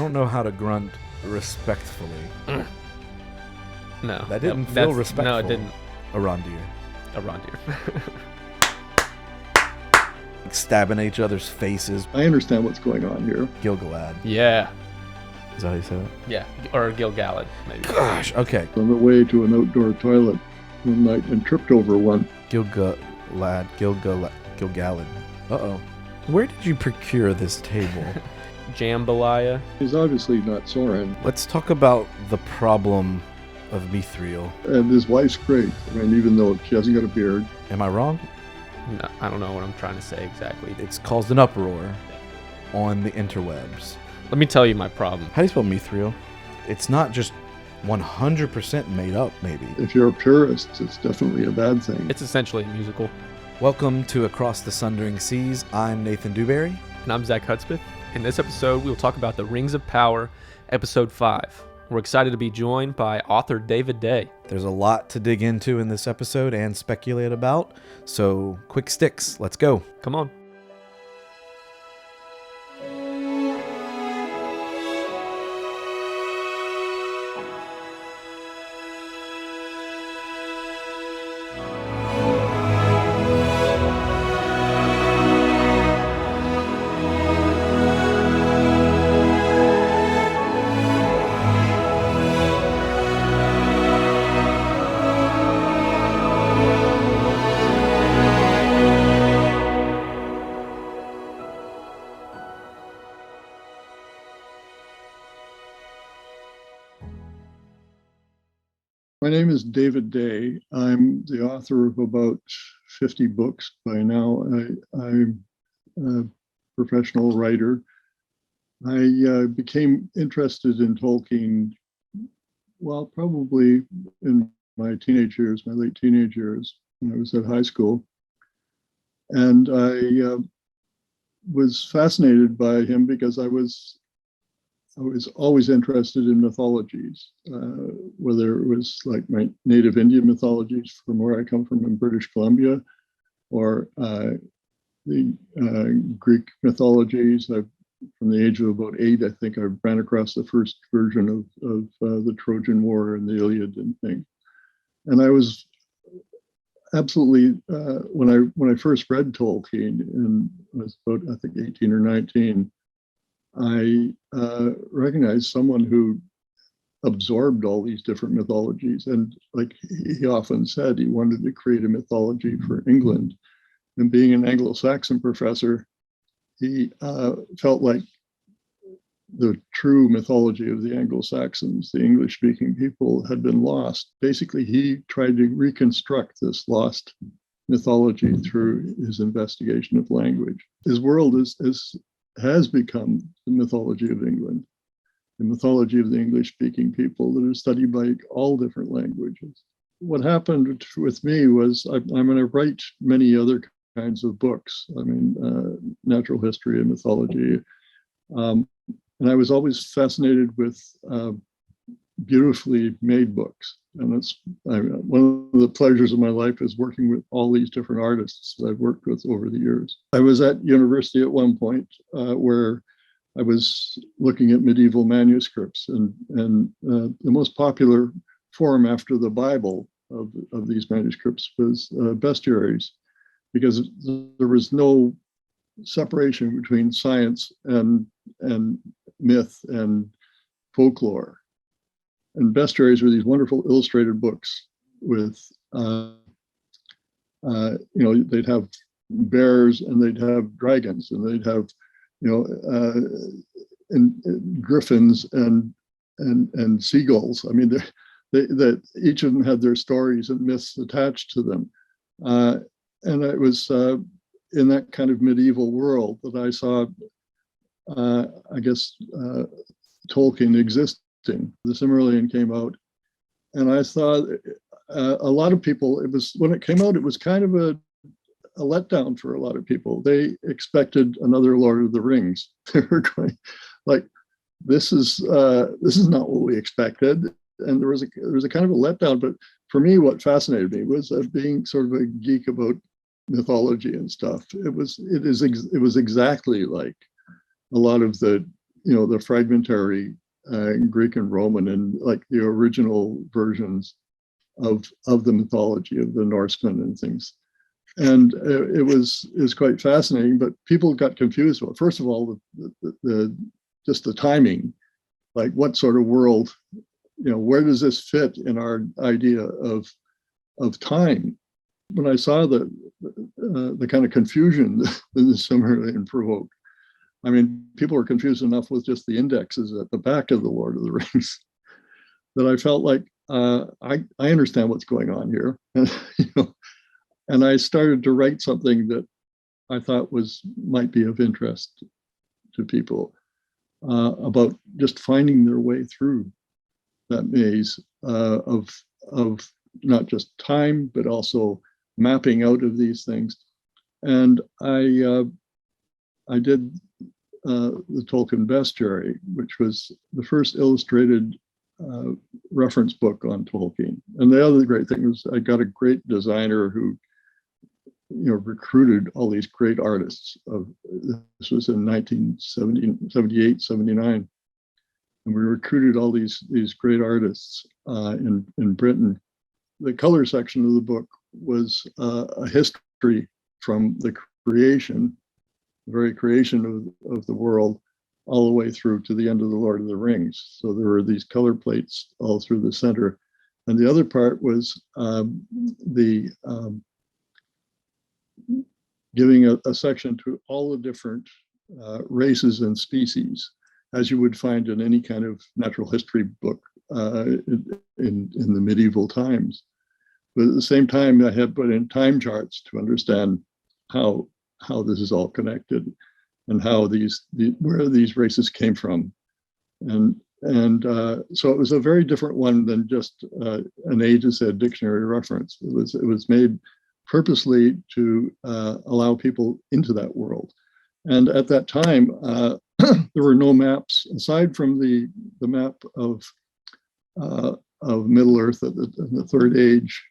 don't know how to grunt respectfully. No. That didn't feel respectful. No, it didn't. Arondir. Arondir. Stabbing each other's faces. I understand what's going on here. Gilgalad. Yeah. Is that how you say that? Yeah. Or Gilgalad, maybe. Gosh, okay. On the way to an outdoor toilet one night and tripped over one. Gilgalad. Uh-oh. Where did you procure this table? Jambalaya. He's obviously not Soren. Let's talk about the problem of Mithril. And his wife's great. I mean, even though she hasn't got a beard. Am I wrong? No, I don't know what I'm trying to say exactly. It's caused an uproar on the interwebs. Let me tell you my problem. How do you spell Mithril? It's not just 100% made up, maybe. If you're a purist, it's definitely a bad thing. It's essentially a musical. Welcome to Across the Sundering Seas. I'm Nathan Dewberry. And I'm Zach Hudspeth. In this episode, we will talk about the Rings of Power, Episode 5. We're excited to be joined by author David Day. There's a lot to dig into in this episode and speculate about, so quick sticks, let's go. Come on. My name is David Day. I'm the author of about 50 books by now. I'm a professional writer. I became interested in Tolkien, well, probably in my teenage years, my late teenage years, when I was at high school. And I was fascinated by him because I was always interested in mythologies, whether it was like my native Indian mythologies from where I come from in British Columbia, or the Greek mythologies. From the age of about 8, I think I ran across the first version of the Trojan War and the Iliad and things. And I was absolutely, when I first read Tolkien, and I was about, I think, 18 or 19, I recognized someone who absorbed all these different mythologies. And like he often said, he wanted to create a mythology for England. And being an Anglo-Saxon professor, he felt like the true mythology of the Anglo-Saxons, the English-speaking people, had been lost. Basically, he tried to reconstruct this lost mythology through his investigation of language. His world has become the mythology of England, the mythology of the English-speaking people that are studied by all different languages. What happened with me was I'm going to write many other kinds of books. I mean, natural history and mythology. And I was always fascinated with beautifully made books. And that's one of the pleasures of my life is working with all these different artists that I've worked with over the years. I was at university at one point where I was looking at medieval manuscripts, and the most popular form after the Bible of these manuscripts was bestiaries, because there was no separation between science and myth and folklore. And bestiaries were these wonderful illustrated books with, they'd have bears and they'd have dragons and they'd have, and griffins and seagulls. I mean, that each of them had their stories and myths attached to them. And it was in that kind of medieval world that I saw, Tolkien existing. The Silmarillion came out, and I thought a lot of people, when it came out, it was kind of a letdown for a lot of people. They expected another Lord of the Rings. They were going like, this is not what we expected. And there was a kind of a letdown. But for me, what fascinated me was being sort of a geek about mythology and stuff. It was exactly like a lot of the the fragmentary Greek and Roman and like the original versions of the mythology of the Norsemen and things. And it was quite fascinating, but people got confused. Well, first of all, just the timing, like what sort of world, where does this fit in our idea of time? When I saw the kind of confusion that the Silmarillion provoked, I mean, people were confused enough with just the indexes at the back of the Lord of the Rings that I felt like I understand what's going on here, and I started to write something that I thought might be of interest to people about just finding their way through that maze of not just time but also mapping out of these things. And I did the Tolkien Bestiary, which was the first illustrated reference book on Tolkien. And the other great thing was I got a great designer who recruited all these great artists. This was in 1978, 79. And we recruited all these great artists in Britain. The color section of the book was a history from the very creation of the world, all the way through to the end of the Lord of the Rings. So there were these color plates all through the center. And the other part was giving a section to all the different races and species, as you would find in any kind of natural history book in the medieval times. But at the same time, I had put in time charts to understand how this is all connected and how where these races came from. And so it was a very different one than just an A to Z dictionary reference. It was made purposely to allow people into that world. And at that time, there were no maps aside from the map of Middle Earth in the Third Age,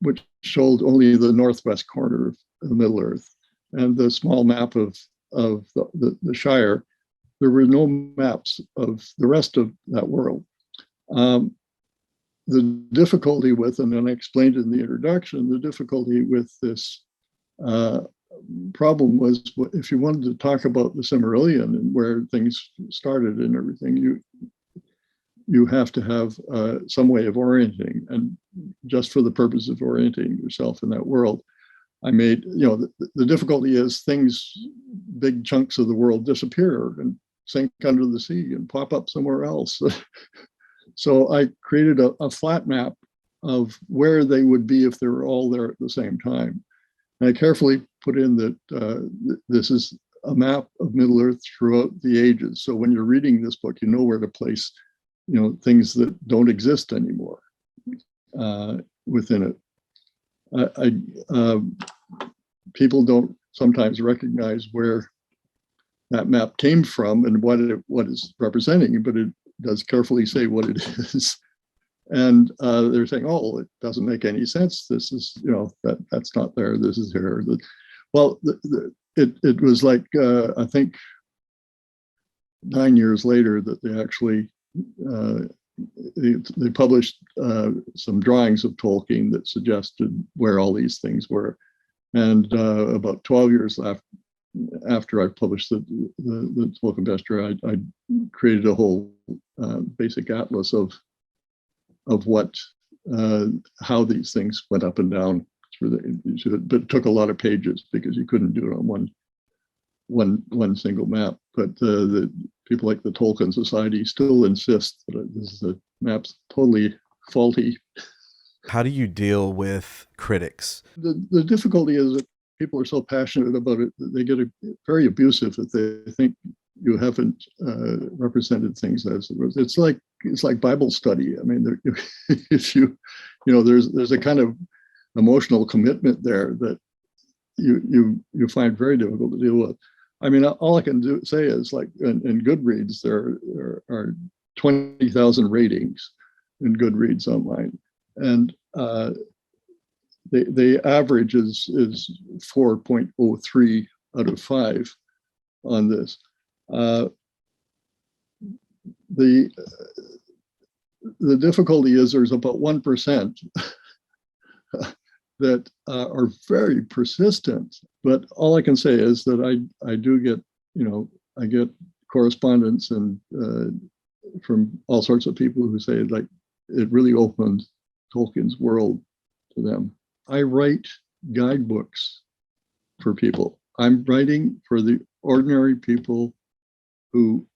which showed only the northwest corner of Middle Earth, and the small map of the Shire. There were no maps of the rest of that world. The difficulty with, and then I explained in the introduction, the difficulty with this problem was if you wanted to talk about the Silmarillion and where things started and everything, you have to have some way of orienting. And just for the purpose of orienting yourself in that world, I made, the difficulty is big chunks of the world disappear and sink under the sea and pop up somewhere else. So I created a flat map of where they would be if they were all there at the same time. And I carefully put in that this is a map of Middle Earth throughout the ages. So when you're reading this book, you know where to place, things that don't exist anymore within it. People don't sometimes recognize where that map came from and what is representing, but it does carefully say what it is. And they're saying, "Oh, it doesn't make any sense. This is, that's not there. This is here." Well, it was like I think 9 years later that they actually they published some drawings of Tolkien that suggested where all these things were. And about 12 years after I published the Tolkien Bestiary, I created a whole basic atlas of what how these things went up and down through but it took a lot of pages because you couldn't do it on one single map. But the people like the Tolkien Society still insist that the map's totally faulty. How do you deal with critics? The difficulty is that people are so passionate about it that they get very abusive if they think you haven't represented things as it was. It's like Bible study. I mean, if there's a kind of emotional commitment there that you find very difficult to deal with. I mean, all I can say is, like in Goodreads, there are 20,000 ratings in Goodreads online, and the average is 4.03 out of 5 on this. Uh, the the difficulty is there's about 1% that are very persistent. But all I can say is that I do get, I get correspondence and from all sorts of people who say like it really opened Tolkien's world to them. I write guidebooks for people. I'm writing for the ordinary people who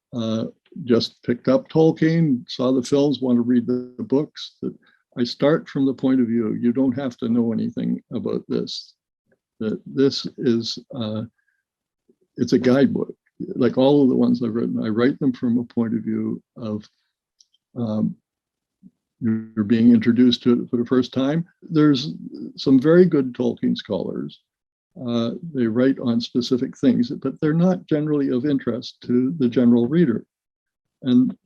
just picked up Tolkien, saw the films, want to read the books. That I start from the point of view, you don't have to know anything about this. That this is, it's a guidebook. Like all of the ones I've written, I write them from a point of view of you're being introduced to it for the first time. There's some very good Tolkien scholars. They write on specific things, but they're not generally of interest to the general reader. And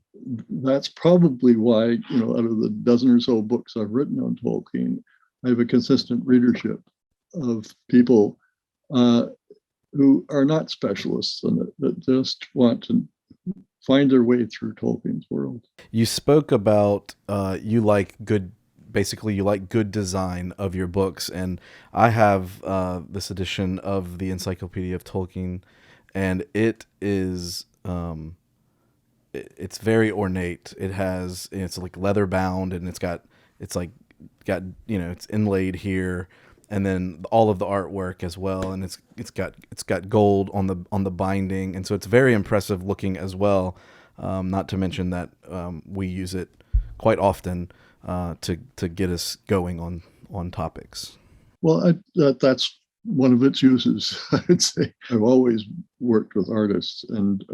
that's probably why, out of the dozen or so books I've written on Tolkien, I have a consistent readership of people who are not specialists in it, that just want to find their way through Tolkien's world. You spoke about you like good design of your books, and I have this edition of the Encyclopedia of Tolkien, and it is it's very ornate. It's like leather bound, and it's inlaid here, and then all of the artwork as well, and it's got gold on the binding, and so it's very impressive looking as well. Not to mention that we use it quite often to get us going on topics. Well, that's one of its uses. I would say I've always worked with artists, and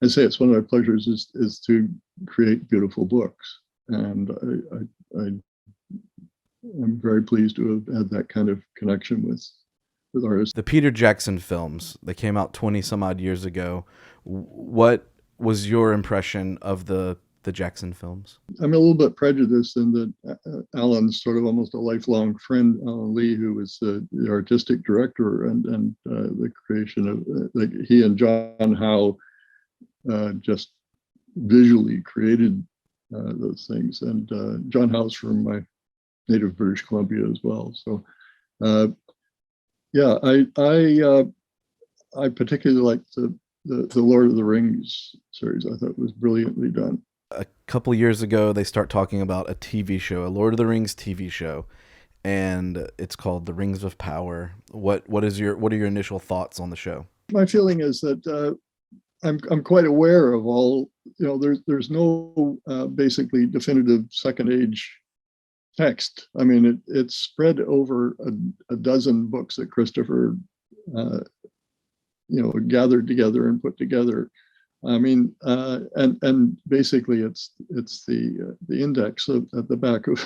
I say it's one of my pleasures is to create beautiful books, and I'm very pleased to have had that kind of connection with artists. The Peter Jackson films, they came out 20 some odd years ago. What was your impression of the Jackson films? I'm a little bit prejudiced in that Alan's sort of almost a lifelong friend, Alan Lee, who was the artistic director and the creation of, like he and John Howe just visually created those things. And John Howe's from my native British Columbia as well. So yeah, I particularly liked the Lord of the Rings series. I thought it was brilliantly done. A couple years ago, they start talking about a TV show, a Lord of the Rings TV show, and it's called The Rings of Power. What are your initial thoughts on the show? My feeling is that I'm quite aware of all. There's no basically definitive second age text. I mean, it's spread over a dozen books that Christopher gathered together and put together. I mean, and basically it's the index at the back of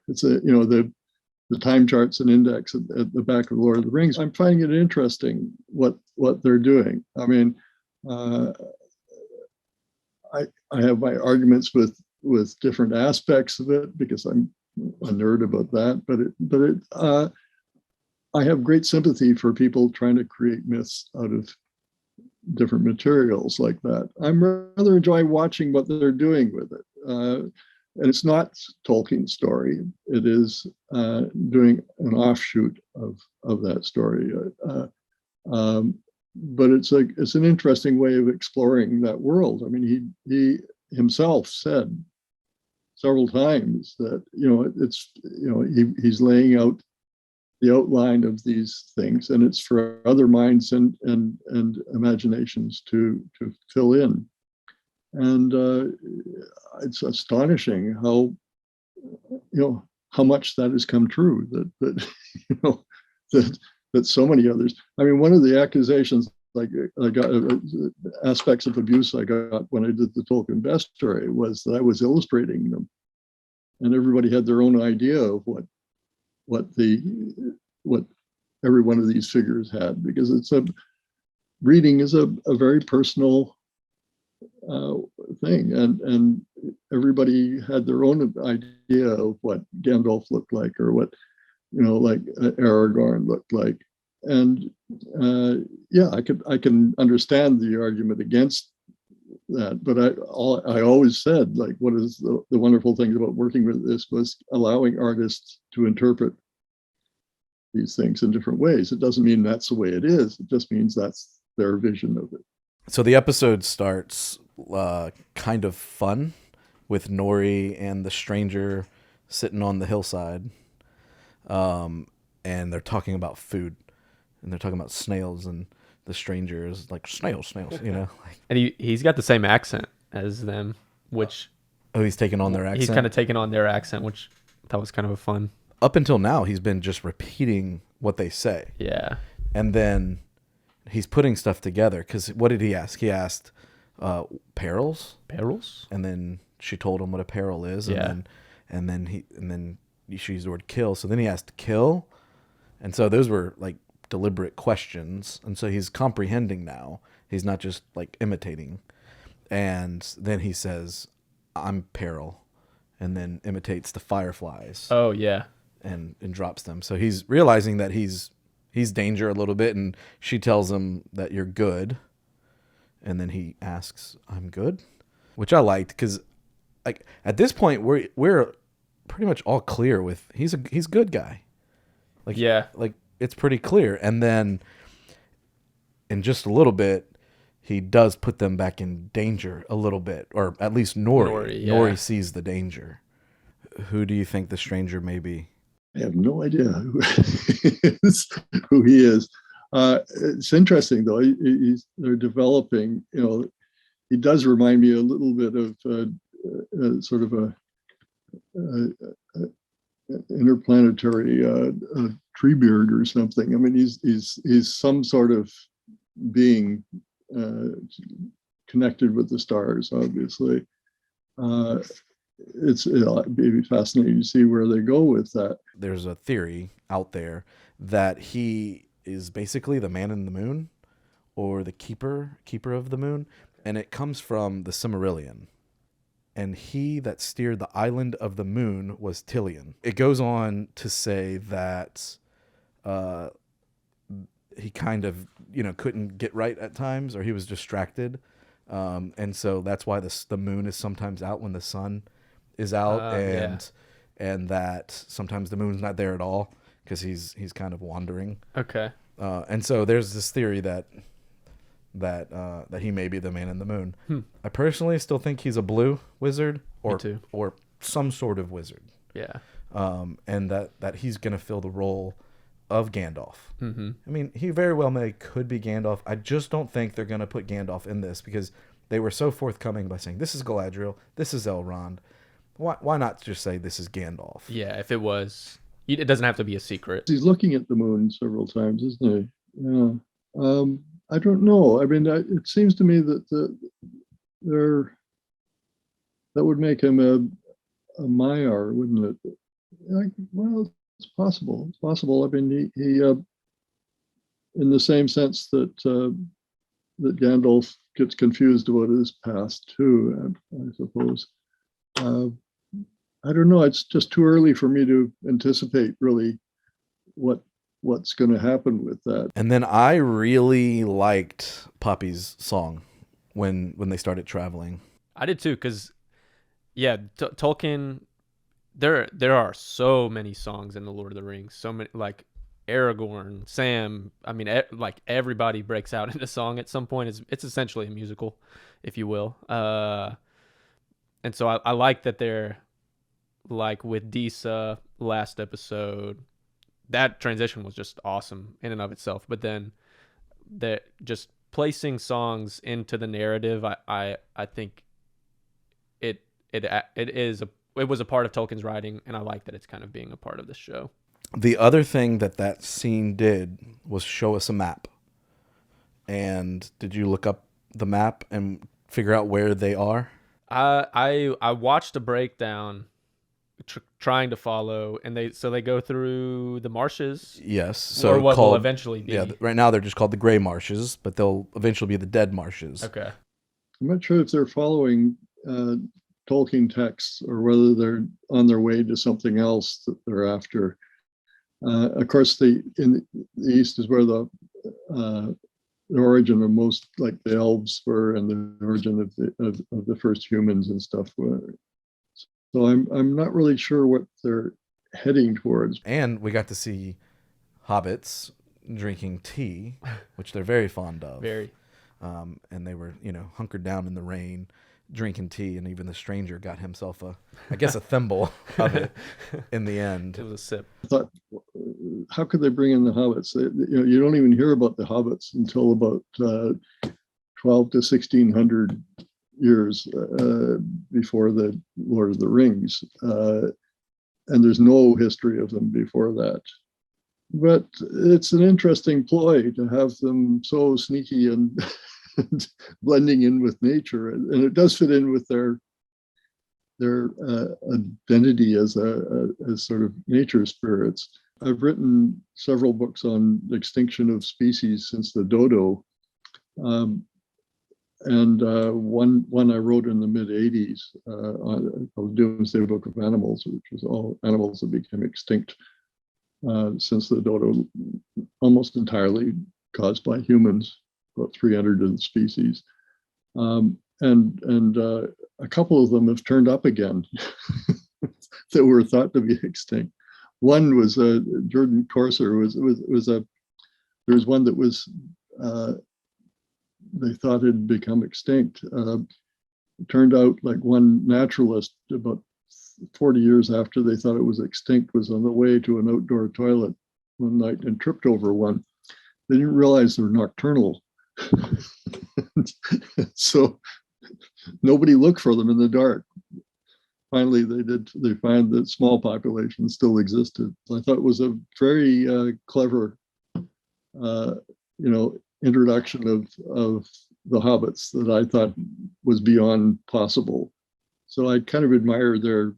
it's the time charts and index at the back of Lord of the Rings. I'm finding it interesting what they're doing. I mean, I have my arguments with different aspects of it because I'm a nerd about that, but I have great sympathy for people trying to create myths out of different materials like that. I'm rather enjoying watching what they're doing with it. And it's not Tolkien's story. It is doing an offshoot of that story. But it's an interesting way of exploring that world. I mean, he himself said several times that he's laying out the outline of these things, and it's for other minds and imaginations to fill in. And it's astonishing how much that has come true. That so many others. I mean, one of the accusations I got, aspects of abuse I got when I did the Tolkien Best story was that I was illustrating them, and everybody had their own idea of what every one of these figures had, because reading is a very personal thing, and everybody had their own idea of what Gandalf looked like, or what like Aragorn looked like, and yeah, I can understand the argument against that, but I always said, like, what is the wonderful thing about working with this was allowing artists to interpret these things in different ways. It doesn't mean that's the way it is. It just means that's their vision of it. So the episode starts kind of fun with Nori and the stranger sitting on the hillside, and they're talking about food, and they're talking about snails, and the stranger is like, snails, you know. And he's got the same accent as them, which Oh, he's taking on their accent? he's kind of taking on their accent, which I thought was kind of a fun. Up until now, he's been just repeating what they say. Yeah. And then he's putting stuff together, because what did he ask? He asked perils? Perils? And then she told him what a peril is. Yeah. And then she used the word kill. So then he asked kill. And so those were like deliberate questions. And so he's comprehending now. He's not just like imitating. And then he says, I'm peril. And then imitates the fireflies. Oh, yeah. And drops them. So he's realizing that he's danger a little bit. And she tells him that you're good. And then he asks, I'm good? Which I liked, because like at this point we're pretty much all clear with he's a good guy. Like, yeah, like it's pretty clear. And then in just a little bit, he does put them back in danger a little bit, or at least Nori. Nori sees the danger. Who do you think the stranger may be? I have no idea who he is. It's interesting though. They're developing. You know, he does remind me a little bit of sort of a interplanetary Treebeard or something. I mean, he's some sort of being connected with the stars, obviously. It'll be fascinating to see where they go with that. There's a theory out there that he is basically the man in the moon, or the keeper of the moon, and it comes from the Silmarillion. And he that steered the island of the moon was Tilion. It goes on to say that he kind of, couldn't get right at times, or he was distracted. And so that's why the moon is sometimes out when the sun is out, and that sometimes the moon's not there at all because he's kind of wandering. Okay. And so there's this theory that he may be the man in the moon. I personally still think he's a blue wizard or some sort of wizard. Yeah. And that he's going to fill the role of Gandalf. Mm-hmm. I mean, he very well could be Gandalf. I just don't think they're going to put Gandalf in this, because they were so forthcoming by saying, this is Galadriel, this is Elrond. Why not just say this is Gandalf? Yeah, if it was, it doesn't have to be a secret. He's looking at the moon several times, isn't he? Yeah. I don't know. I mean, it seems to me that that would make him a Maiar, wouldn't it? Well, it's possible. It's possible. I mean, he in the same sense that that Gandalf gets confused about his past too, I suppose. I don't know. It's just too early for me to anticipate really what's going to happen with that. And then I really liked Poppy's song when they started traveling. I did too, because Tolkien. There are so many songs in the Lord of the Rings. So many, like Aragorn, Sam. I mean, like everybody breaks out into song at some point. It's essentially a musical, if you will. And so I like that they're like with Disa last episode. That transition was just awesome in and of itself. But then that just placing songs into the narrative, I think it was a part of Tolkien's writing, and I like that it's kind of being a part of this show. The other thing that scene did was show us a map. And did you look up the map and figure out where they are? I watched a breakdown trying to follow, and they go through the marshes. Yes. So or what will eventually be. Yeah, right now they're just called the Gray Marshes, but they'll eventually be the Dead Marshes. Okay. I'm not sure if they're following Tolkien texts or whether they're on their way to something else that they're after. Of course, in the East is where the origin of most, like the elves were, and the origin of the first humans and stuff were. So I'm not really sure what they're heading towards. And we got to see hobbits drinking tea, which they're very fond of. Very. And they were, hunkered down in the rain, drinking tea, and even the stranger got himself a thimble of it in the end. It was a sip. I thought, how could they bring in the hobbits? You don't even hear about the hobbits until about 12 to 1600 years before the Lord of the Rings. And there's no history of them before that. But it's an interesting ploy to have them so sneaky and blending in with nature, and it does fit in with their identity as sort of nature spirits. I've written several books on the extinction of species since the dodo, and one I wrote in the mid '80s called Doomsday Book of Animals, which was all animals that became extinct since the dodo, almost entirely caused by humans, about 300 of the species. And a couple of them have turned up again that were thought to be extinct. One was Jordan Corser there was one that was they thought had become extinct. It turned out, like, one naturalist about 40 years after they thought it was extinct was on the way to an outdoor toilet one night and tripped over one. They didn't realize they were nocturnal. So nobody looked for them in the dark. Finally, they found that small populations still existed. I thought it was a very clever, introduction of the hobbits that I thought was beyond possible. So I kind of admire their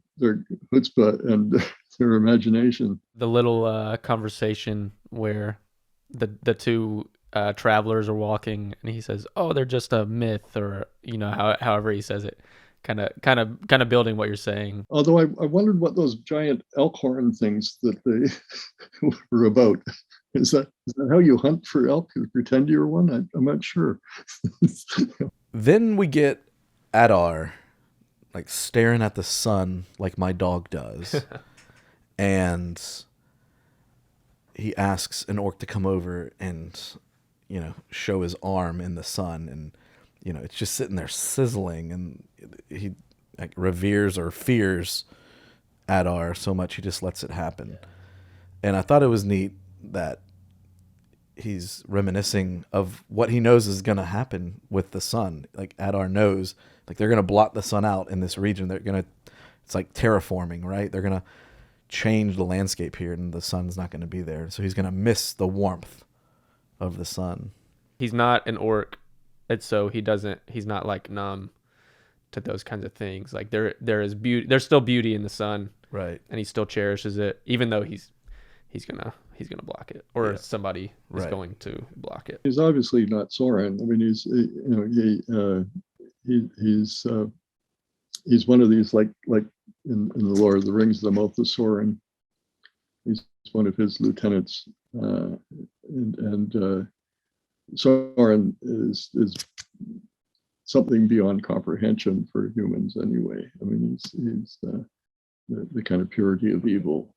chutzpah and their imagination. The little conversation where the two travelers are walking, and he says, "Oh, they're just a myth," or however he says it, kind of building what you're saying. Although I wondered what those giant elk horn things that they were about. Is that how you hunt for elk? You pretend you're one? I'm not sure. Then we get Adar, like, staring at the sun like my dog does. And he asks an orc to come over and, show his arm in the sun. And, it's just sitting there sizzling. And he, like, reveres or fears Adar so much he just lets it happen. And I thought it was neat that he's reminiscing of what he knows is going to happen with the sun. Like, Adar knows, like, they're going to blot the sun out in this region. It's like terraforming, right? They're going to change the landscape here, and the sun's not going to be there. So he's going to miss the warmth of the sun. He's not an orc, and so he's not, like, numb to those kinds of things. Like, there is beauty, there's still beauty in the sun, right? And he still cherishes it, even though he's gonna block it, or somebody is going to block it. He's obviously not Sauron. I mean, he's one of these, like in the Lord of the Rings, the mouth of Sauron. He's one of his lieutenants, and Sauron is something beyond comprehension for humans anyway. I mean, he's the kind of purity of evil.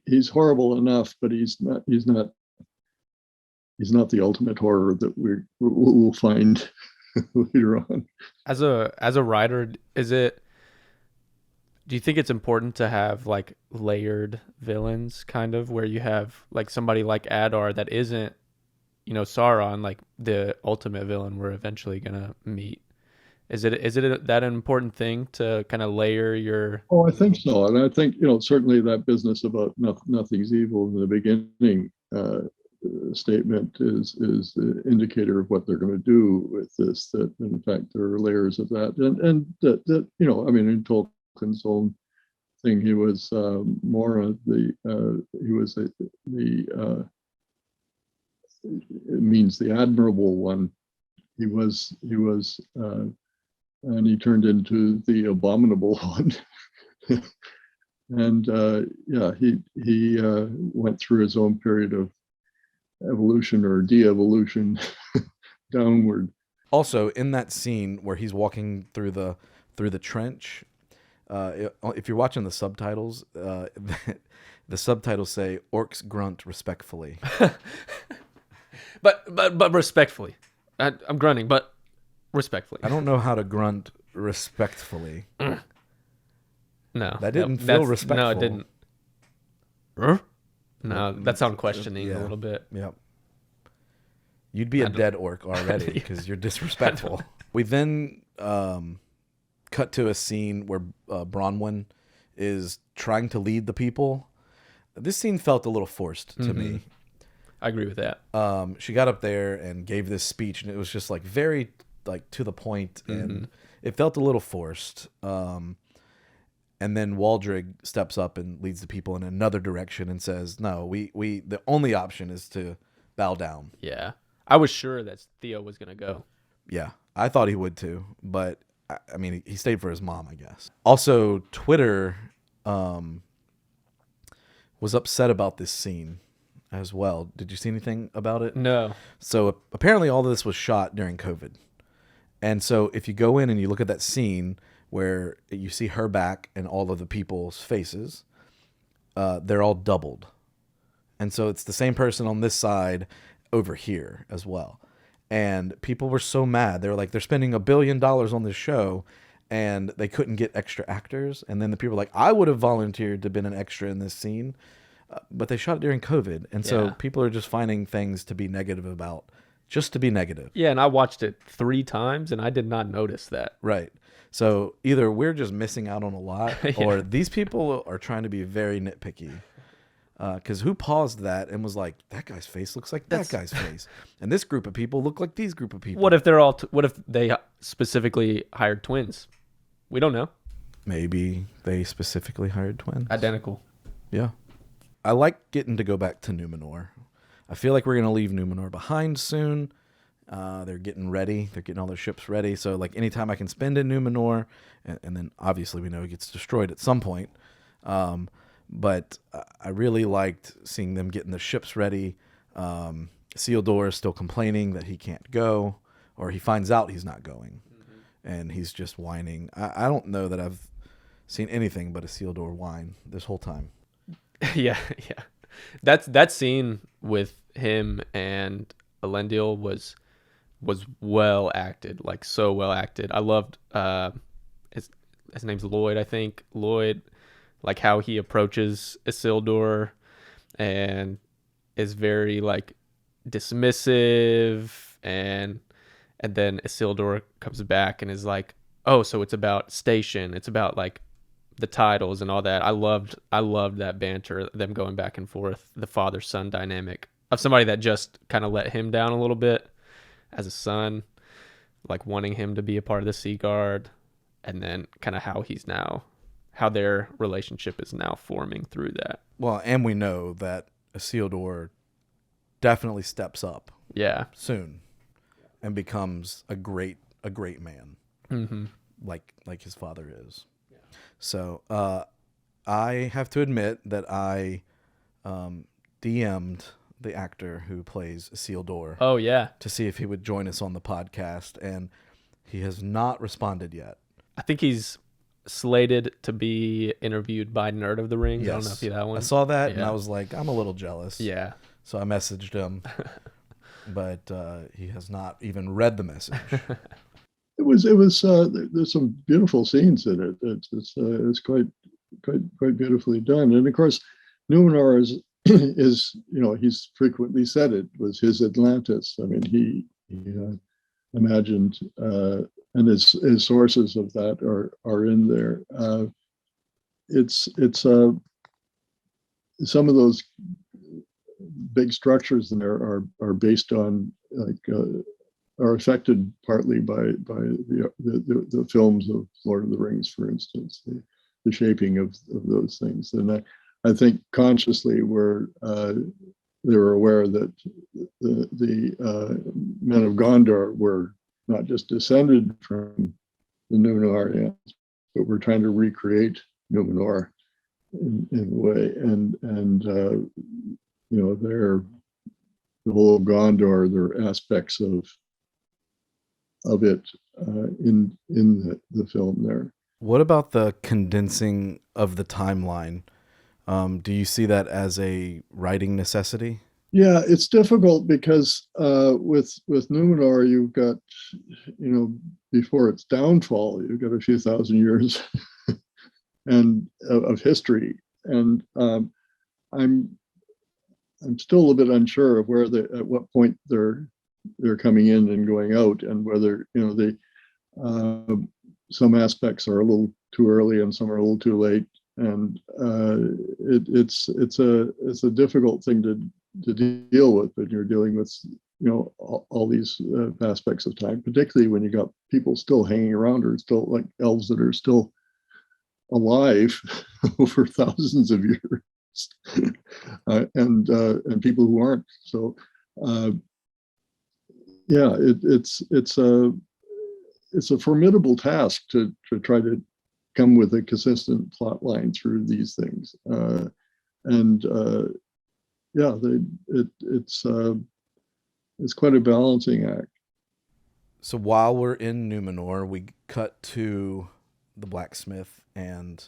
He's horrible enough, but he's not the ultimate horror that we'll find later on. As a writer, do you think it's important to have, like, layered villains, kind of, where you have, like, somebody like Adar that isn't, Sauron, like the ultimate villain we're eventually gonna meet? Is it that an important thing to kind of layer your? Oh, I think so, and I think certainly that business about nothing's evil in the beginning statement is the indicator of what they're going to do with this. That in fact there are layers of that, and that I mean, in Tolkien's own thing, he was more of the it means the admirable one. He was and he turned into the abominable one. And yeah, he went through his own period of evolution or de-evolution downward. Also, in that scene where he's walking through the trench, if you're watching the subtitles, the subtitles say "Orcs grunt respectfully." But respectfully, I'm grunting, but respectfully. I don't know how to grunt respectfully. No, That didn't feel respectful. No, it didn't. No, that sounded questioning a little bit. Yep. You'd be a dead orc already because you're disrespectful. We then cut to a scene where Bronwyn is trying to lead the people. This scene felt a little forced to me. I agree with that. She got up there and gave this speech, and it was just like very like to the point, and it felt a little forced. And then Waldrig steps up and leads the people in another direction and says, "No, we the only option is to bow down." Yeah, I was sure that Theo was gonna go. Yeah, I thought he would too, but I mean, he stayed for his mom, I guess. Also, Twitter was upset about this scene as well. Did you see anything about it? No. So apparently all of this was shot during COVID. And so if you go in and you look at that scene where you see her back and all of the people's faces, they're all doubled. And so it's the same person on this side over here as well. And people were so mad. They were like, they're spending $1 billion on this show and they couldn't get extra actors. And then the people were like, I would have volunteered to been an extra in this scene. But they shot it during COVID. And so people are just finding things to be negative about just to be negative. Yeah, and I watched it 3 times and I did not notice that. Right. So either we're just missing out on a lot or these people are trying to be very nitpicky. Because who paused that and was like, that guy's face looks like that guy's face. And this group of people look like these group of people. What if they're all, what if they specifically hired twins? We don't know. Maybe they specifically hired twins. Identical. Yeah. I like getting to go back to Numenor. I feel like we're going to leave Numenor behind soon. They're getting ready. They're getting all their ships ready. So like anytime I can spend in Numenor, and then obviously we know it gets destroyed at some point. But I really liked seeing them getting the ships ready. Isildur is still complaining that he can't go, or he finds out he's not going. And he's just whining. I don't know that I've seen anything but Isildur whine this whole time. Yeah. That scene with him and Elendil was well acted, like so well acted. I loved his name's Lloyd, I think. Lloyd, like how he approaches Isildur and is very like dismissive, and then Isildur comes back and is like, "Oh, so it's about station. It's about like the titles and all that." I loved that banter, them going back and forth, the father-son dynamic of somebody that just kind of let him down a little bit as a son, like wanting him to be a part of the Sea Guard, and then kind of how their relationship is now forming through that. Well, and we know that Isildur definitely steps up soon and becomes a great man, like his father is. So I have to admit that I DM'd the actor who plays Isildur. Oh, yeah. To see if he would join us on the podcast, and he has not responded yet. I think he's slated to be interviewed by Nerd of the Rings. Yes. I don't know if you that one. I saw that and I was like, I'm a little jealous. Yeah. So I messaged him, but he has not even read the message. It was there's some beautiful scenes in it. It's quite beautifully done. And of course, Numenor is he's frequently said it was his Atlantis. I mean, he imagined, and his sources of that are in there. It's some of those big structures in there are based on are affected partly by the films of Lord of the Rings, for instance, the shaping of those things. And I think consciously they were aware that the men of Gondor were not just descended from the Numenor, yeah. But we're trying to recreate Numenor in a way, and they're the whole of Gondor. There are aspects of it in the film there. What about the condensing of the timeline? Do you see that as a writing necessity? Yeah, it's difficult because with Numenor, you've got, before its downfall, you've got a few thousand years and of history, and I'm still a little bit unsure of at what point they're coming in and going out, and whether some aspects are a little too early and some are a little too late, and it's a difficult thing to deal with when you're dealing with all these aspects of time, particularly when you got people still hanging around, or still like elves that are still alive over thousands of years, and people who aren't. So yeah, it's a formidable task to try to come with a consistent plot line through these things, and yeah, it's quite a balancing act. So while we're in Numenor, we cut to the blacksmith, and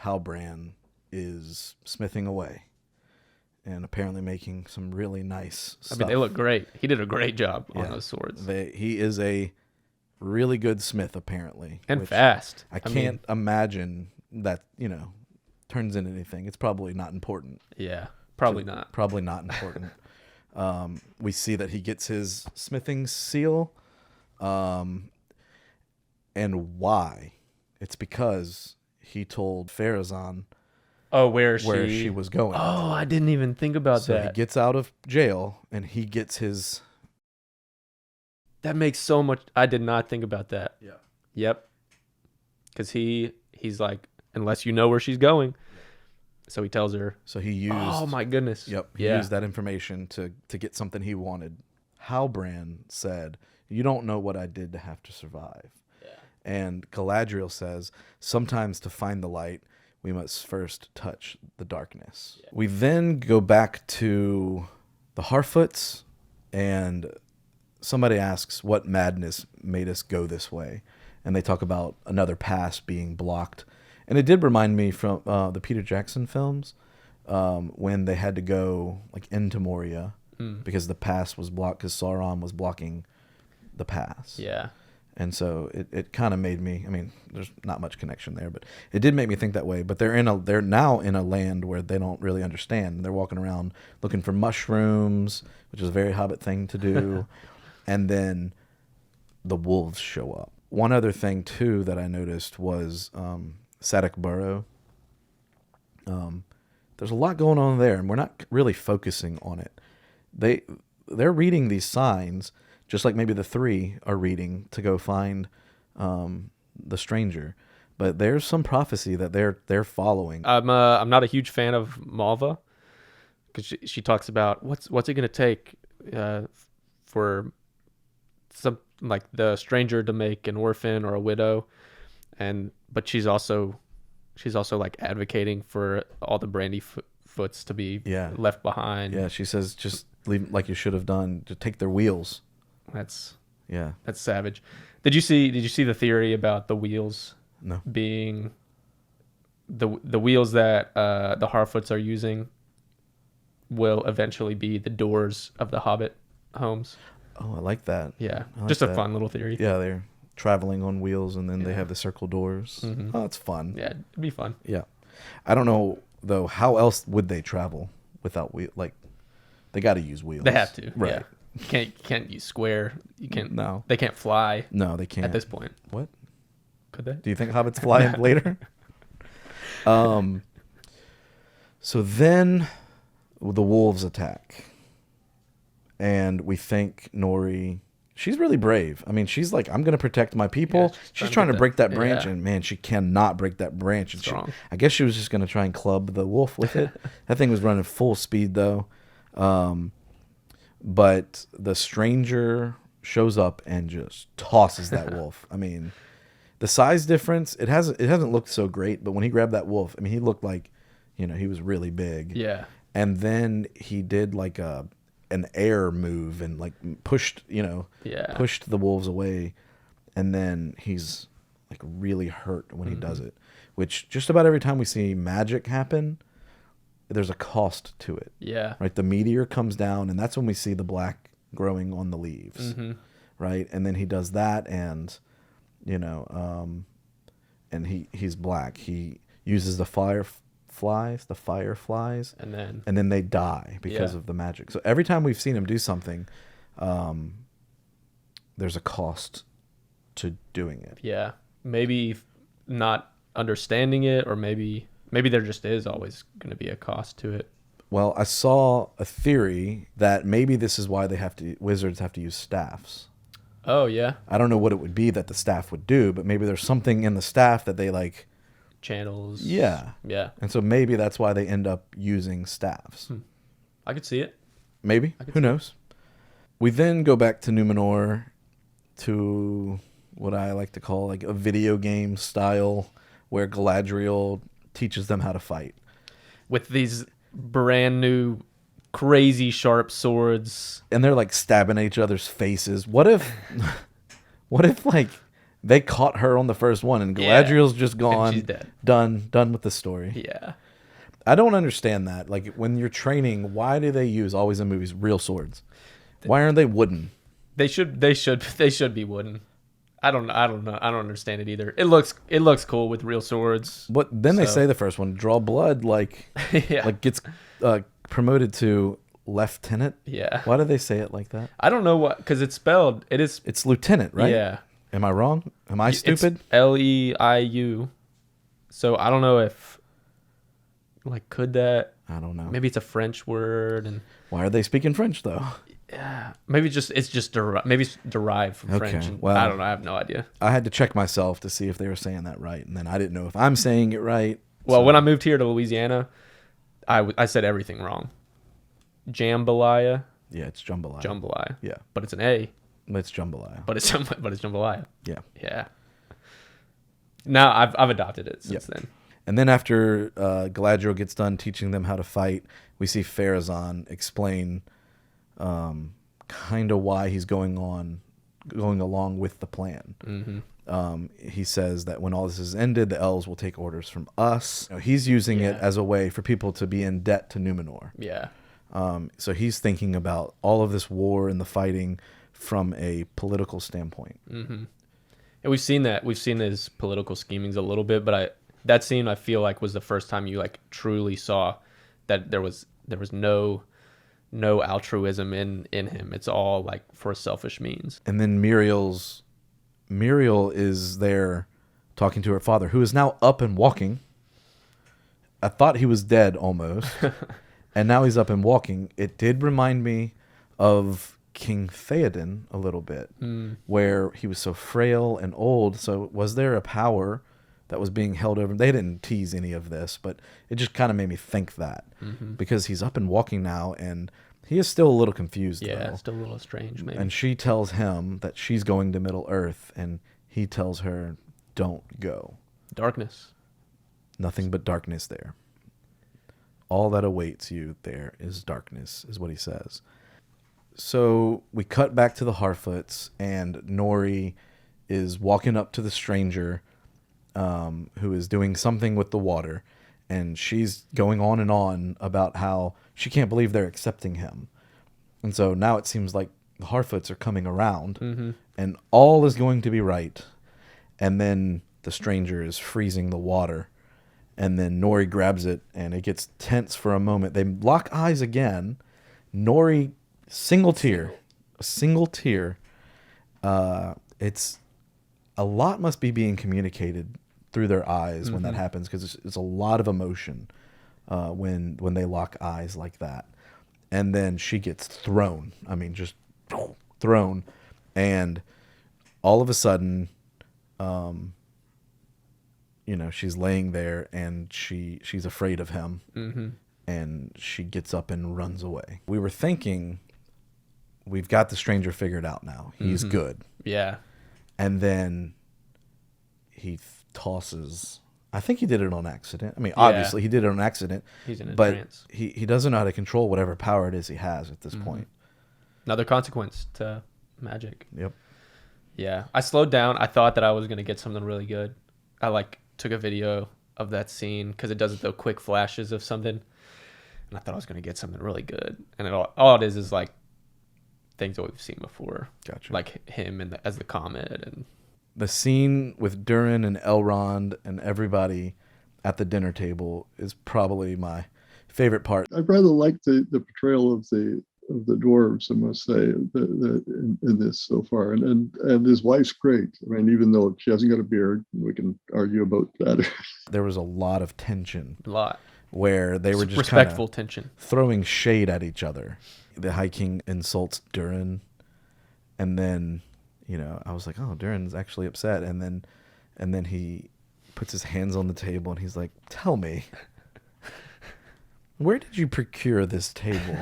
Halbrand is smithing away and apparently making some really nice stuff. I mean, they look great. He did a great job on those swords. He is a really good smith, apparently. And fast. I can't imagine that, turns into anything. It's probably not important. Yeah, probably not. Probably not important. We see that he gets his smithing seal. And why? It's because he told Pharazôn where she was going. Oh, I didn't even think about so that. He gets out of jail and he gets his... That makes so much... I did not think about that. Yeah. Yep. Because he's like, unless you know where she's going. So he tells her. So he used... Oh, my goodness. Yep. He used that information to get something he wanted. Halbrand said, "You don't know what I did to have to survive." Yeah. And Galadriel says, "Sometimes to find the light, we must first touch the darkness." Yeah. We then go back to the Harfoots, and somebody asks what madness made us go this way. And they talk about another pass being blocked. And it did remind me from the Peter Jackson films, when they had to go into Moria because the pass was blocked, because Sauron was blocking the pass. Yeah. And so it kind of made me, there's not much connection there, but it did make me think that way. But they're now in a land where they don't really understand. They're walking around looking for mushrooms, which is a very Hobbit thing to do. And then the wolves show up. One other thing too that I noticed was Sadak Burrow. There's a lot going on there, and we're not really focusing on it. They're reading these signs, just like maybe the three are reading to go find the stranger. But there's some prophecy that they're following. I'm not a huge fan of Malva, because she talks about what's it going to take for some like the stranger to make an orphan or a widow, but she's also like advocating for all the Brandyfoots to be left behind. Yeah, she says just leave like you should have done. To take their wheels. That's That's savage. Did you see the theory about the wheels? No. Being the wheels that the Harfoots are using will eventually be the doors of the Hobbit homes. Oh, I like that. Yeah, like just a that. fun little theory. Yeah, they're traveling on wheels, and then they have the circle doors. Mm-hmm. Oh, it's fun. Yeah, it'd be fun. Yeah. I don't know, though, how else would they travel without wheels? Like, they got to use wheels. They have to. Right. Yeah. You can't use square. You can't. No. They can't fly. No, they can't. At this point. What? Could they? Do you think hobbits fly later? So then the wolves attack. And we think Nori, she's really brave. She's like, I'm going to protect my people. Yeah, she's trying to break that branch, yeah. and man, she cannot break that branch. And Strong. I guess she was just going to try and club the wolf with it. That thing was running full speed, though. But the stranger shows up and just tosses that wolf. The size difference, it hasn't looked so great, but when he grabbed that wolf, I mean, he looked like, he was really big. Yeah. And then he did like an air move and like pushed the wolves away, and then he's like really hurt when he does it. Which just about every time we see magic happen, there's a cost to it. Yeah. Right? The meteor comes down, and that's when we see the black growing on the leaves. Right? And then he does that, and and he's black. He uses the fireflies, and then they die because of the magic. So every time we've seen him do something, there's a cost to doing it. Yeah. Maybe not understanding it, or maybe there just is always going to be a cost to it. Well, I saw a theory that maybe this is why wizards have to use staffs. Oh, yeah. I don't know what it would be that the staff would do, but maybe there's something in the staff that they like. Channels. Yeah. Yeah. And so maybe that's why they end up using staffs. I could see it. Maybe. Who knows? We then go back to Numenor to what I like to call like a video game style where Galadriel teaches them how to fight. With these brand new crazy sharp swords. And they're like stabbing at each other's faces. What if like they caught her on the first one and Galadriel's just gone, she's dead. Done with the story. Yeah. I don't understand that. Like when you're training, why do they use always in movies real swords? Why aren't they wooden? They should be wooden. I don't know. I don't understand it either. It looks cool with real swords. What then? They say the first one, draw blood, like gets promoted to lieutenant. Yeah. Why do they say it like that? I don't know what, because it's spelled. It's lieutenant, right? Yeah. Am I wrong? Am I stupid? It's Leiu. So I don't know if could that. I don't know. Maybe it's a French word. And why are they speaking French though? Yeah, maybe it's derived from French. Well, I don't know. I have no idea. I had to check myself to see if they were saying that right, and then I didn't know if I'm saying it right. Well, when I moved here to Louisiana, I said everything wrong. Jambalaya. Yeah, it's jambalaya. Jambalaya. Yeah, but it's an A. It's jambalaya. But it's jambalaya. Yeah. Yeah. Now I've adopted it since then. And then after Galadriel gets done teaching them how to fight, we see Pharazôn explain kind of why he's going along with the plan. He says that when all this is ended, the elves will take orders from us. He's using it as a way for people to be in debt to Numenor. Yeah. So he's thinking about all of this war and the fighting from a political standpoint. And we've seen his political schemings a little bit, but that scene I feel like was the first time you truly saw that there was no altruism in him. It's all for selfish means. And then Muriel is there talking to her father, who is now up and walking. I thought he was dead almost. And now he's up and walking. It did remind me of King Theoden a little bit, where he was so frail and old. So was there a power that was being held over? They didn't tease any of this, but it just kind of made me think that, because he's up and walking now, and he is still a little confused. Yeah, though. Still a little strange, maybe. And she tells him that she's going to Middle Earth, and he tells her, "Don't go. Darkness. Nothing but darkness there. All that awaits you there is darkness," is what he says. So we cut back to the Harfoots, and Nori is walking up to the stranger, who is doing something with the water, and she's going on and on about how she can't believe they're accepting him. And so now it seems like the Harfoots are coming around, and all is going to be right. And then the stranger is freezing the water, and then Nori grabs it, and it gets tense for a moment. They lock eyes again. Nori, a single tear. It's a lot must be being communicated through their eyes when that happens, because it's a lot of emotion when they lock eyes like that. And then she gets thrown. I mean, just thrown. And all of a sudden, she's laying there, and she's afraid of him. And she gets up and runs away. We were thinking, we've got the stranger figured out now. He's good. Yeah. And then tosses. I think he did it on accident. I mean, Yeah. obviously he did it on accident, He's in a but trance. he doesn't know how to control whatever power it is he has at this point. Another consequence to magic. Yep. Yeah. I slowed down. I thought that I was going to get something really good. I like took a video of that scene because it does the quick flashes of something. And I thought I was going to get something really good. And all it is like things that we've seen before. Gotcha. Like him and as the comet. And The scene with Durin and Elrond and everybody at the dinner table is probably my favorite part. I rather like the portrayal of the dwarves, I must say, in this so far, and his wife's great. I mean, even though she hasn't got a beard, we can argue about that. There was a lot of tension. a lot. Where they were just respectful tension. Throwing shade at each other. The High King insults Durin, and then, I was like, oh, Durin's actually upset, and then he puts his hands on the table and he's like, tell me, where did you procure this table?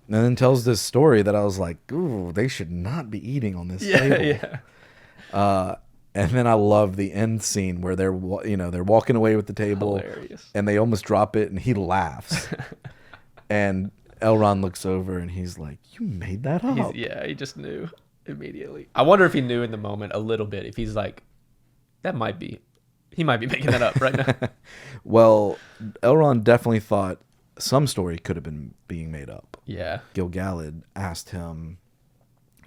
And then tells this story that I was like, ooh, they should not be eating on this table. Yeah. And then I love the end scene where they're walking away with the table. Hilarious. And they almost drop it and he laughs. And Elrond looks over and he's like, you made that up. He just knew immediately. I wonder if he knew in the moment a little bit. If he's like, he might be making that up right now. Well, Elrond definitely thought some story could have been being made up. Yeah. Gil-galad asked him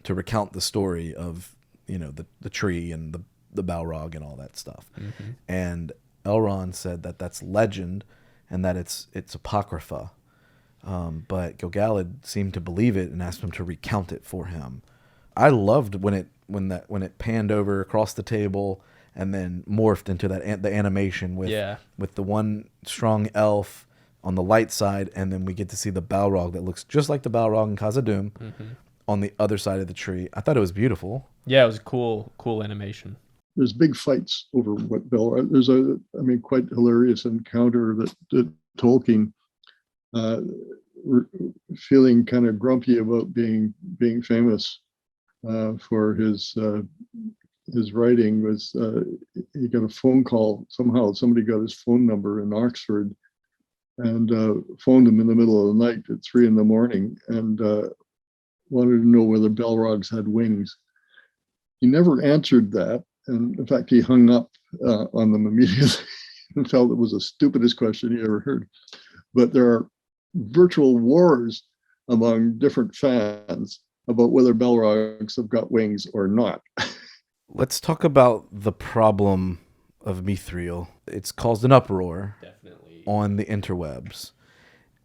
to recount the story of, the tree and the Balrog and all that stuff. Mm-hmm. And Elrond said that that's legend and that it's apocrypha. But Gil-galad seemed to believe it and asked him to recount it for him. I loved when it panned over across the table and then morphed into the animation with the one strong elf on the light side, and then we get to see the Balrog that looks just like the Balrog in Khazad-dûm on the other side of the tree. I thought it was beautiful. Yeah, it was cool animation. There's big fights over what Balrog. There's quite hilarious encounter that Tolkien, feeling kind of grumpy about being famous for his writing, was he got a phone call somehow. Somebody got his phone number in Oxford and phoned him in the middle of the night at 3 a.m. and wanted to know whether Balrogs had wings. He never answered that, and in fact, he hung up on them immediately and felt it was the stupidest question he ever heard. But there are virtual wars among different fans about whether Balrogs have got wings or not. Let's talk about the problem of Mithril. It's caused an uproar. Definitely. On the interwebs,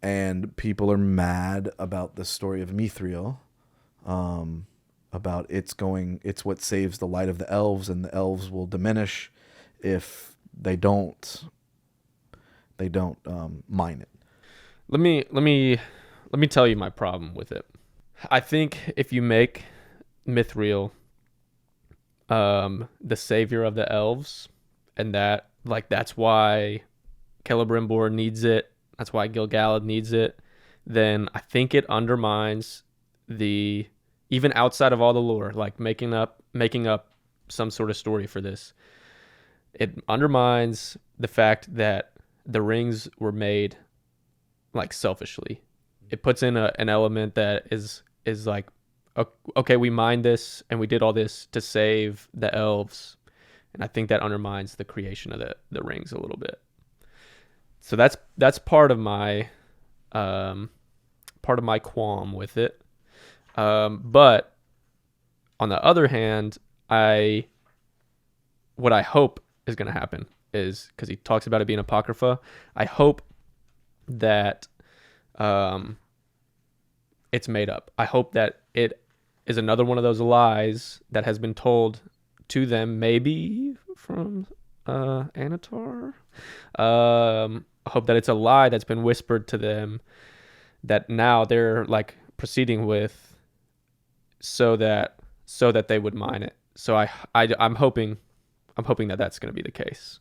and people are mad about the story of Mithril, about it's what saves the light of the elves, and the elves will diminish if they don't mine it. Let me tell you my problem with it. I think if you make Mithril the savior of the elves, and that's why Celebrimbor needs it, that's why Gil-galad needs it, then I think it undermines even outside of all the lore, like making up some sort of story for this. It undermines the fact that the rings were made like selfishly. It puts in an element that is like, okay, we mined this and we did all this to save the elves, and I think that undermines the creation of the rings a little bit. So that's part of my qualm with it. But on the other hand, what I hope is going to happen is, because he talks about it being apocrypha, I hope that it's made up. I hope that it is another one of those lies that has been told to them, maybe from Anatar. I hope that it's a lie that's been whispered to them that now they're like proceeding with, so that they would mine it. So I'm hoping that that's going to be the case,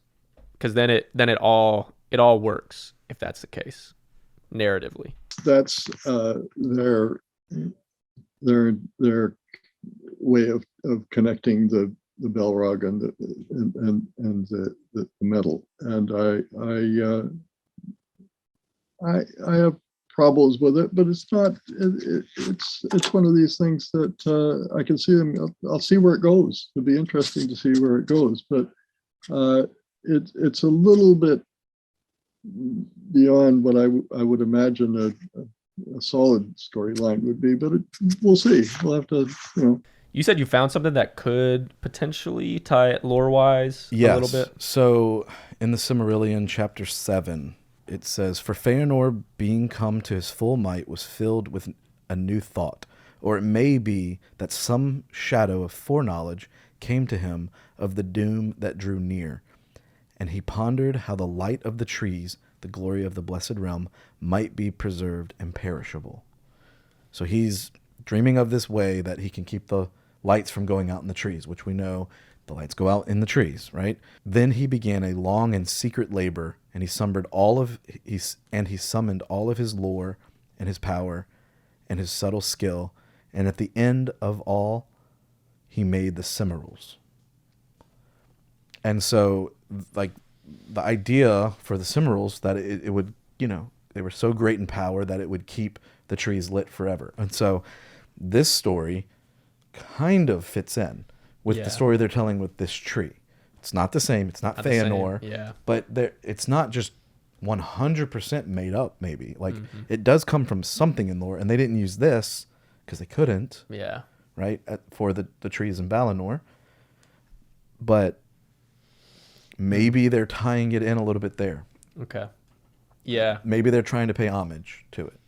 because then it all works if that's the case narratively. That's their way of connecting the the Balrog and the metal. And I have problems with it, but it's not. It's one of these things that I can see them. I'll see where it goes. It'll be interesting to see where it goes, but it's a little bit beyond what I would imagine a solid storyline would be. But we'll see. We'll have to, You said you found something that could potentially tie it lore-wise a little bit? So in the Silmarillion, chapter 7, it says, "For Feanor, being come to his full might, was filled with a new thought. Or it may be that some shadow of foreknowledge came to him of the doom that drew near. And he pondered how the light of the trees, the glory of the blessed realm, might be preserved imperishable." So he's dreaming of this way that he can keep the lights from going out in the trees, which we know the lights go out in the trees, right? "Then he began a long and secret labor, and he summoned all of his lore and his power and his subtle skill, and at the end of all, he made the Cimmerals." And so, like, the idea for the Cimmerals that it would, they were so great in power that it would keep the trees lit forever. And so this story kind of fits in with the story they're telling with this tree. It's not the same. It's not Feanor. But it's not just 100% made up, maybe. Like, it does come from something in lore, and they didn't use this because they couldn't. Yeah. Right? For the trees in Valinor. But maybe they're tying it in a little bit there. Okay. Yeah. Maybe they're trying to pay homage to it.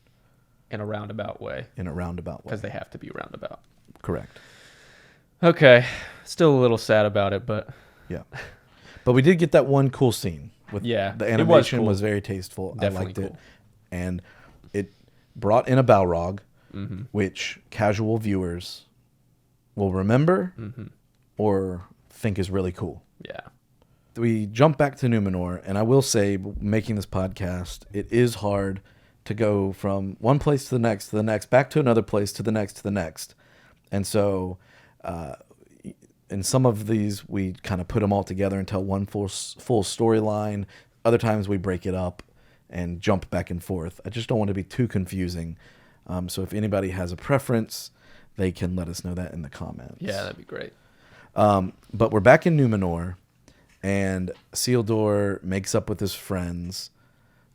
In a roundabout way. Because they have to be roundabout. Correct. Okay. Still a little sad about it, but... Yeah. But we did get that one cool scene. The animation was very tasteful. Definitely I liked it. Cool. And it brought in a Balrog, which casual viewers will remember or think is really cool. Yeah. We jump back to Numenor, and I will say, making this podcast, it is hard to go from one place to the next, back to another place, to the next. And so in some of these, we kind of put them all together and tell one full storyline. Other times we break it up and jump back and forth. I just don't want to be too confusing. So if anybody has a preference, they can let us know that in the comments. Yeah, that'd be great. But we're back in Numenor, and Isildur makes up with his friends.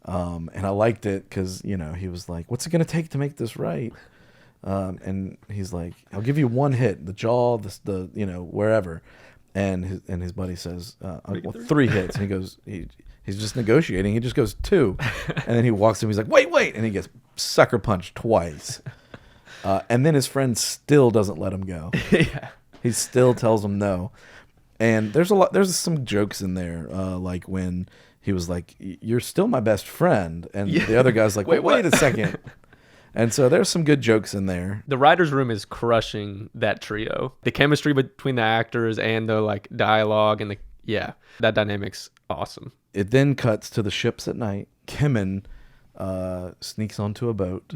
And I liked it because, he was like, "What's it going to take to make this right?" And he's like, "I'll give you one hit, the jaw, the wherever." And his buddy says, 3 hits. And he goes, he's just negotiating. He just goes 2. And then he walks in. He's like, wait. And he gets sucker punched twice. And then his friend still doesn't let him go. Yeah. He still tells him no. And there's some jokes in there, like when he was like, "You're still my best friend." And the other guy's like, wait a second. And so there's some good jokes in there. The writer's room is crushing that trio. The chemistry between the actors and the dialogue and that dynamic's awesome. It then cuts to the ships at night. Kemen sneaks onto a boat,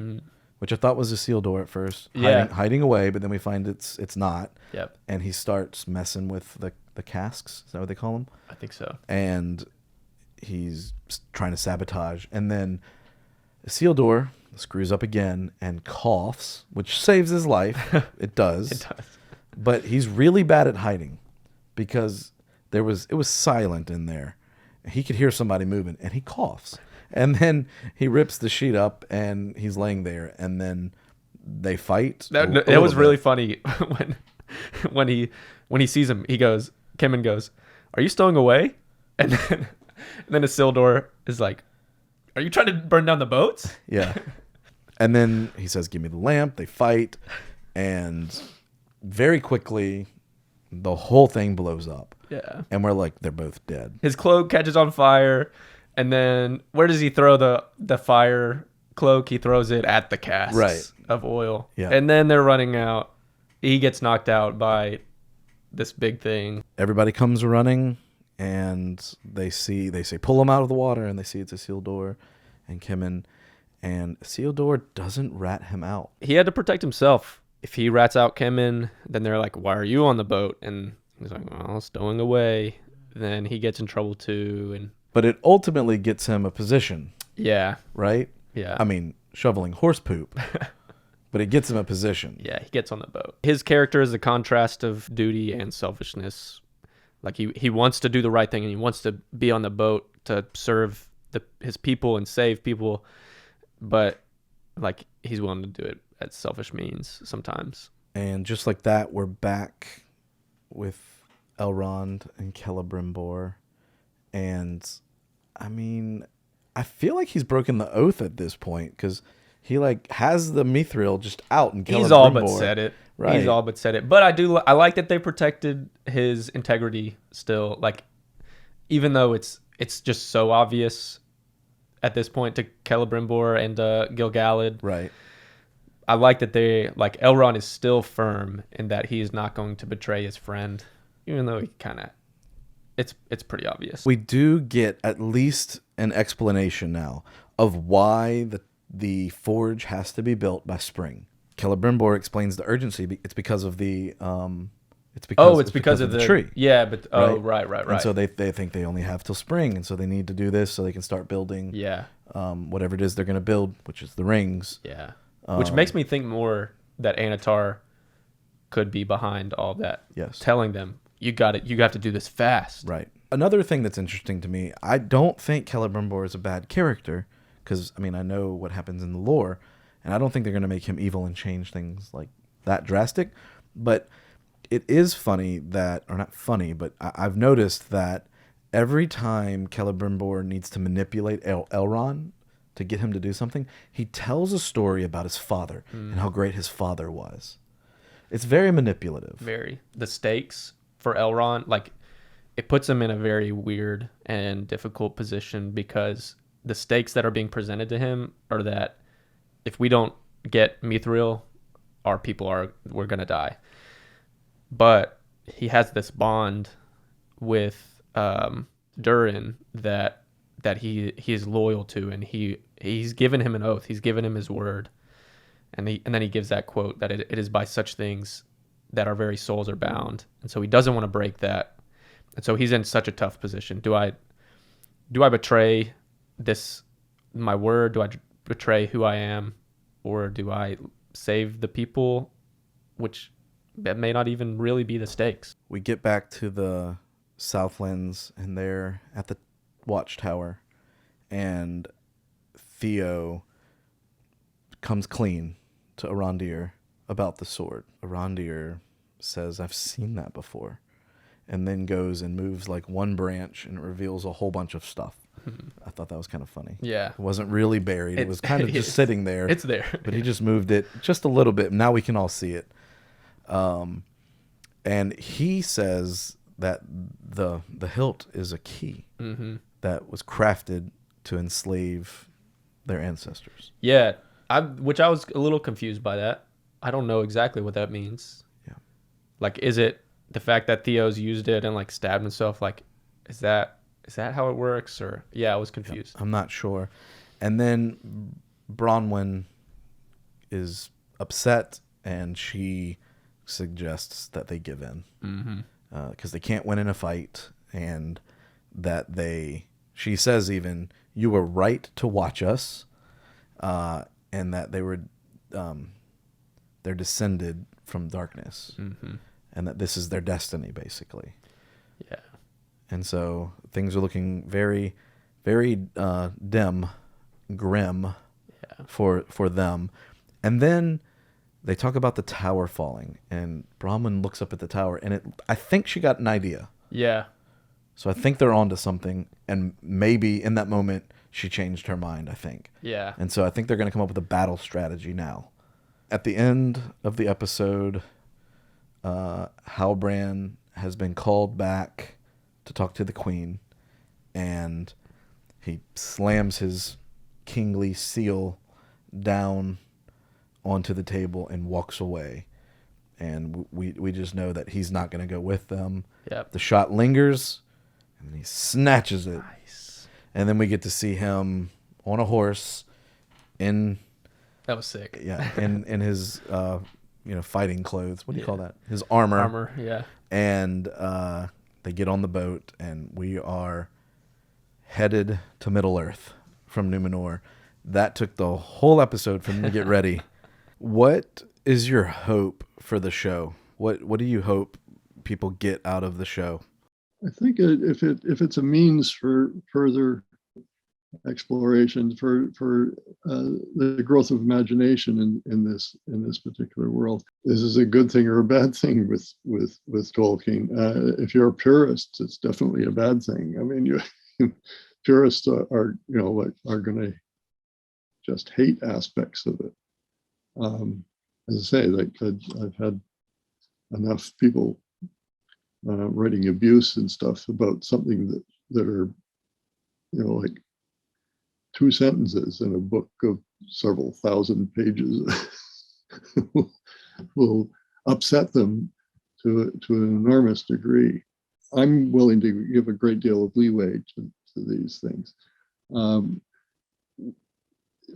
which I thought was Isildur at first, hiding away, but then we find it's not. Yep. And he starts messing with the casks. Is that what they call them? I think so. And he's trying to sabotage. And then Isildur screws up again and coughs, which saves his life. It does. It does. But he's really bad at hiding because it was silent in there. He could hear somebody moving, and he coughs. And then he rips the sheet up, and he's laying there, and then they fight. That was really funny when he sees him. Kemen goes, "Are you stowing away?" And then Isildur is like, "Are you trying to burn down the boats?" Yeah. And then he says, "Give me the lamp." They fight, and very quickly, the whole thing blows up. Yeah. And we're like, they're both dead. His cloak catches on fire, and then where does he throw the fire cloak? He throws it at the casks of oil. Yeah. And then they're running out. He gets knocked out by this big thing. Everybody comes running, and they say, "Pull him out of the water," and they see it's Isildur and Kemen. And Isildur doesn't rat him out. He had to protect himself. If he rats out Kemen, then they're like, "Why are you on the boat?" And He's like, well, stowing away. Then he gets in trouble too, and But it ultimately gets him a position, yeah, right? yeah. I mean, shoveling horse poop, but it gets him a position. Yeah, he gets on the boat. His character is the contrast of duty and selfishness. Like he wants to do the right thing and he wants to be on the boat to serve his people and save people, but like he's willing to do it at selfish means sometimes. And just like that, we're back with Elrond and Celebrimbor. And I mean, I feel like he's broken the oath at this point because he like has the Mithril just out in Celebrimbor. He's all but said it. Right. He's all but said it. But I like that they protected his integrity still. Like, even though it's just so obvious at this point to Celebrimbor and Gil-galad. Right. I like that Elrond is still firm in that he is not going to betray his friend, even though he kind of, it's pretty obvious. We do get at least an explanation now of why the forge has to be built by spring. Celebrimbor explains the urgency. It's because of the it's because of the tree. Yeah, but right. And so they think they only have till spring, and so they need to do this so they can start building. Yeah. Whatever it is they're going to build, which is the rings. Yeah. Which makes me think more that Anatar could be behind all that. Yes. Telling them, you got it. You have to do this fast. Right. Another thing that's interesting to me, I don't think Celebrimbor is a bad character because, I mean, I know what happens in the lore, and I don't think they're going to make him evil and change things like that drastic. But it is funny that, or not funny, but I've noticed that every time Celebrimbor needs to manipulate Elrond to get him to do something, he tells a story about his father and how great his father was. It's very manipulative. Very. The stakes for Elrond, like, it puts him in a very weird and difficult position because the stakes that are being presented to him are that if we don't get Mithril, we're going to die. But he has this bond with Durin that he is loyal to, and he's given him an oath. He's given him his word, and then he gives that quote that it is by such things that our very souls are bound, and so he doesn't want to break that, and so he's in such a tough position. Do I betray my word? Do I betray who I am, or do I save the people, which that may not even really be the stakes? We get back to the Southlands, and they're at the watchtower, and Theo comes clean to Arondir about the sword. Arondir says, I've seen that before, and then goes and moves like one branch and reveals a whole bunch of stuff. I thought that was kind of funny. Yeah. It wasn't really buried. It was kind of just sitting there. It's there. But he just moved it just a little bit. Now we can all see it. And he says that the hilt is a key that was crafted to enslave their ancestors. Yeah, which I was a little confused by that. I don't know exactly what that means. Yeah. Like, is it the fact that Theo's used it and like stabbed himself? Like, is that how it works? Or yeah, I was confused. Yeah, I'm not sure. And then Bronwyn is upset, and she suggests that they give in because they can't win in a fight, and that she says even, you were right to watch us, and that they're descended from darkness, and that this is their destiny, basically. Yeah. And so things are looking very, very grim for them. And then they talk about the tower falling, and Bronwyn looks up at the tower, and I think she got an idea. Yeah. So I think they're onto something, and maybe in that moment she changed her mind, I think. Yeah. And so I think they're going to come up with a battle strategy now. At the end of the episode, Halbrand has been called back to talk to the queen, and he slams his kingly seal down onto the table and walks away. And we just know that he's not going to go with them. Yep. The shot lingers, and then he snatches it. Nice. And then we get to see him on a horse in... That was sick. Yeah, in his fighting clothes. What do you call Yeah. that? His armor. Armor, yeah. And they get on the boat, and we are headed to Middle Earth from Numenor. That took the whole episode for them to get ready. What is your hope for the show? What do you hope people get out of the show? I think if it's a means for further exploration, for the growth of imagination in this particular world, this is a good thing or a bad thing with Tolkien. If you're a purist, it's definitely a bad thing. I mean, purists are going to just hate aspects of it. As I say, like I've had enough people writing abuse and stuff about something that are, like 2 sentences in a book of several thousand pages will upset them to an enormous degree. I'm willing to give a great deal of leeway to these things.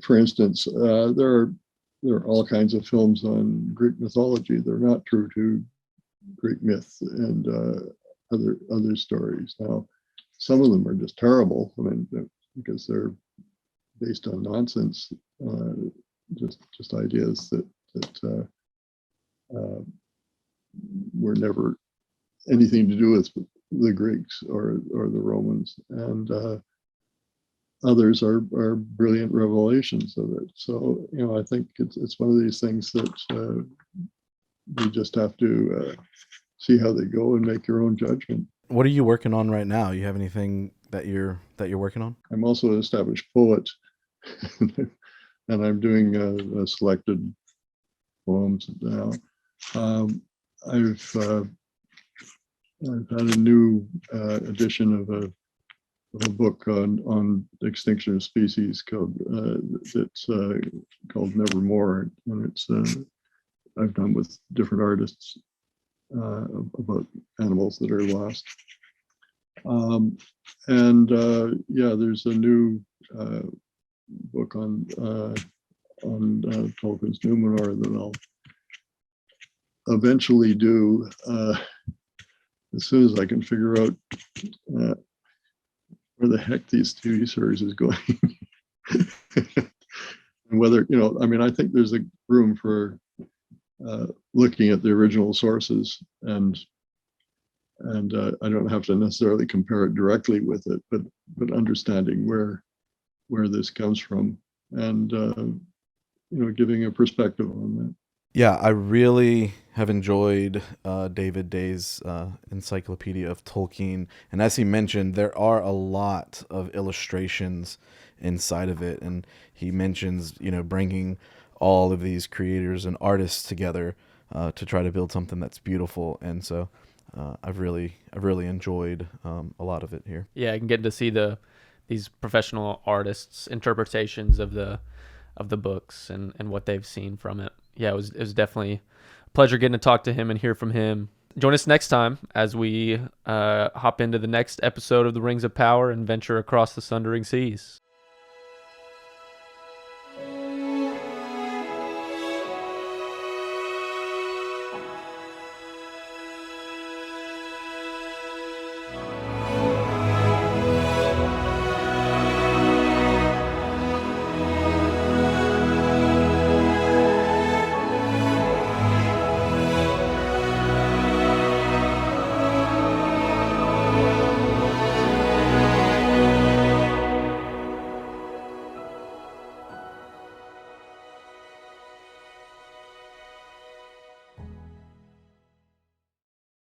For instance, there are all kinds of films on Greek mythology. They're not true to Greek myth and other stories. Now, some of them are just terrible. I mean, because they're based on nonsense, just ideas that were never anything to do with the Greeks or the Romans, and others are brilliant revelations of it. So I think it's one of these things that you just have to see how they go and make your own judgment. What are you working on right now? You have anything that you're working on? I'm also an established poet, and I'm doing a selected poems now. I've had a new edition of a book on extinction of species called Nevermore, and it's I've done with different artists about animals that are lost. There's a new book on Tolkien's Numenor that I'll eventually do as soon as I can figure out where the heck these TV series is going. And whether, I think there's a room for looking at the original sources, and I don't have to necessarily compare it directly with it, but understanding where this comes from, and giving a perspective on that. Yeah, I really have enjoyed David Day's Encyclopedia of Tolkien. And as he mentioned, there are a lot of illustrations inside of it. And he mentions, bringing all of these creators and artists together to try to build something that's beautiful. And so I've really enjoyed a lot of it here. Yeah, I can get to see these professional artists' interpretations of the books and what they've seen from it. Yeah, it was definitely a pleasure getting to talk to him and hear from him. Join us next time as we hop into the next episode of The Rings of Power and venture across the Sundering Seas.